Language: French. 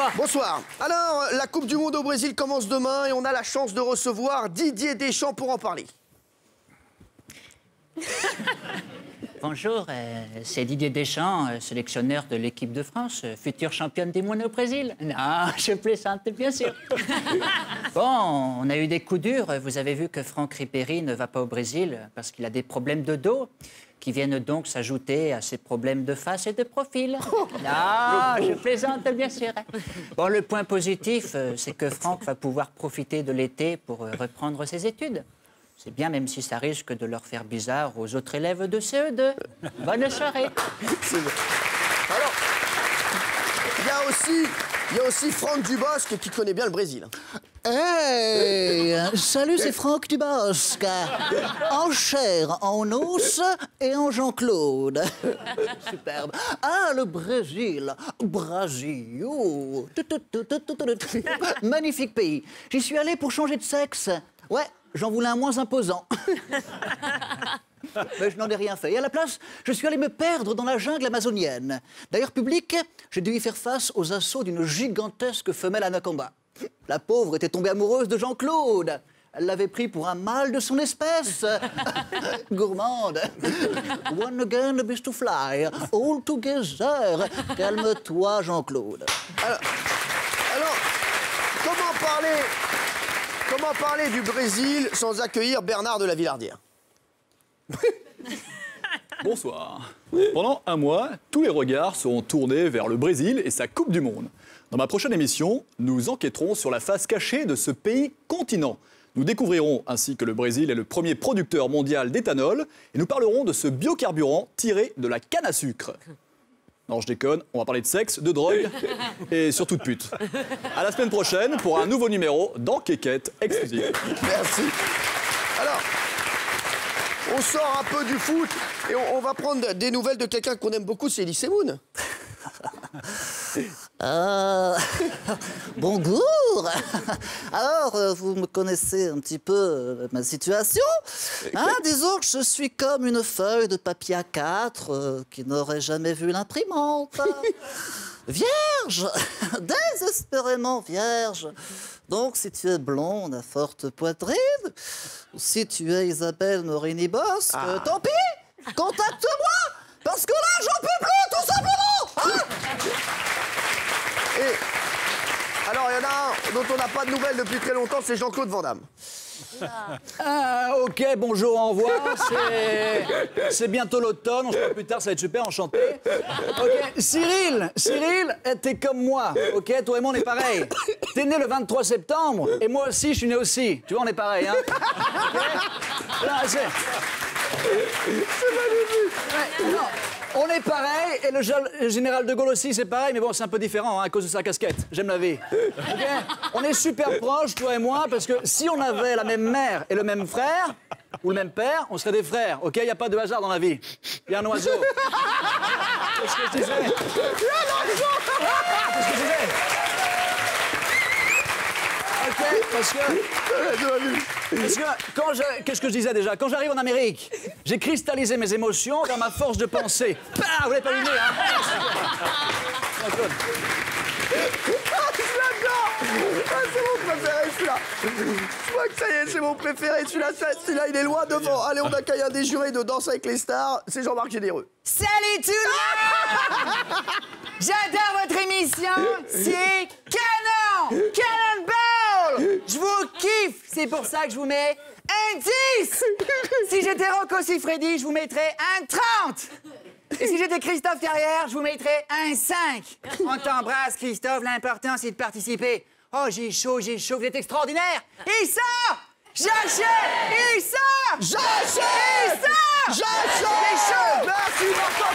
Bonsoir. Bonsoir. Alors, la Coupe du Monde au Brésil commence demain et on a la chance de recevoir Didier Deschamps pour en parler. Bonjour, c'est Didier Deschamps, sélectionneur de l'équipe de France, future championne du monde au Brésil. Non, je plaisante, bien sûr. Bon, on a eu des coups durs. Vous avez vu que Franck Ribéry ne va pas au Brésil parce qu'il a des problèmes de dos qui viennent donc s'ajouter à ses problèmes de face et de profil. Non, je plaisante, bien sûr. Bon, le point positif, c'est que Franck va pouvoir profiter de l'été pour reprendre ses études. C'est bien, même si ça risque de leur faire bizarre aux autres élèves de CE2. Bonne soirée. Alors, il y a aussi Franck Dubosc qui connaît bien le Brésil. Hey, salut, c'est Franck Dubosc. En chair, en os et en Jean-Claude. Superbe. Ah, le Brésil. Brasil. Magnifique pays. J'y suis allé pour changer de sexe. Ouais, j'en voulais un moins imposant. Mais je n'en ai rien fait. Et à la place, je suis allé me perdre dans la jungle amazonienne. D'ailleurs, public, j'ai dû y faire face aux assauts d'une gigantesque femelle anaconda. La pauvre était tombée amoureuse de Jean-Claude. Elle l'avait pris pour un mâle de son espèce. Gourmande. One again, a beast to fly. All together. Calme-toi, Jean-Claude. Alors, comment parler du Brésil sans accueillir Bernard de la Villardière? Bonsoir. Pendant un mois, tous les regards seront tournés vers le Brésil et sa Coupe du Monde. Dans ma prochaine émission, nous enquêterons sur la face cachée de ce pays continent. Nous découvrirons ainsi que le Brésil est le premier producteur mondial d'éthanol et nous parlerons de ce biocarburant tiré de la canne à sucre. Non, je déconne, on va parler de sexe, de drogue et surtout de pute. À la semaine prochaine pour un nouveau numéro d'Enquête exclusive. Merci. Alors, on sort un peu du foot et on va prendre des nouvelles de quelqu'un qu'on aime beaucoup, c'est Elie Moon. Bonjour. Alors, vous me connaissez un petit peu ma situation. Disons que je suis comme une feuille de papier A4 qui n'aurait jamais vu l'imprimante. Vierge, désespérément vierge. Donc, si tu es blonde à forte poitrine, ou si tu es Isabelle Morini-Bosque, tant pis, contacte-moi, parce que là, j'en peux plus, tout simplement. Et alors, il y en a un dont on n'a pas de nouvelles depuis très longtemps, c'est Jean-Claude Van Damme. Ok, bonjour, au revoir. C'est bientôt l'automne, on se voit plus tard, ça va être super, enchanté. Ok, Cyril, t'es comme moi, ok? Toi et moi, on est pareil. T'es né le 23 septembre, et moi aussi, je suis né aussi. Tu vois, on est pareil, hein? Okay? Là, c'est magnifique. Ouais, non. On est pareil, et le général de Gaulle aussi, c'est pareil, mais bon, c'est un peu différent hein, à cause de sa casquette. J'aime la vie. Okay? On est super proches, toi et moi, parce que si on avait la même mère et le même frère, ou le même père, on serait des frères, ok? Il n'y a pas de hasard dans la vie. Il y a un oiseau. Qu'est-ce que je disais? Il y a un oiseau. Qu'est-ce que je disais? Ok, parce que qu'est-ce que je disais déjà? Quand j'arrive en Amérique, j'ai cristallisé mes émotions dans ma force de pensée. Vous l'avez pas deviné, hein? Je l'adore. C'est mon préféré, celui-là. Je crois que ça y est, c'est mon préféré. Celui-là, il est loin devant. Allez, on accueille un des jurés de Danse avec les stars. C'est Jean-Marc Généreux. Salut tout le monde. J'adore votre émission. C'est canon. Cannonball. Je vous kiffe. C'est pour ça que je vous mets un 10. Si j'étais Rocco Siffredi, je vous mettrais un 30. Et si j'étais Christophe Carrière, je vous mettrais un 5. On t'embrasse, Christophe. L'important, c'est de participer. Oh, j'ai chaud, vous êtes extraordinaire. Et ça, j'achète. Et ça, j'achète. Et ça, j'achète. J'ai chaud. Merci, Martin.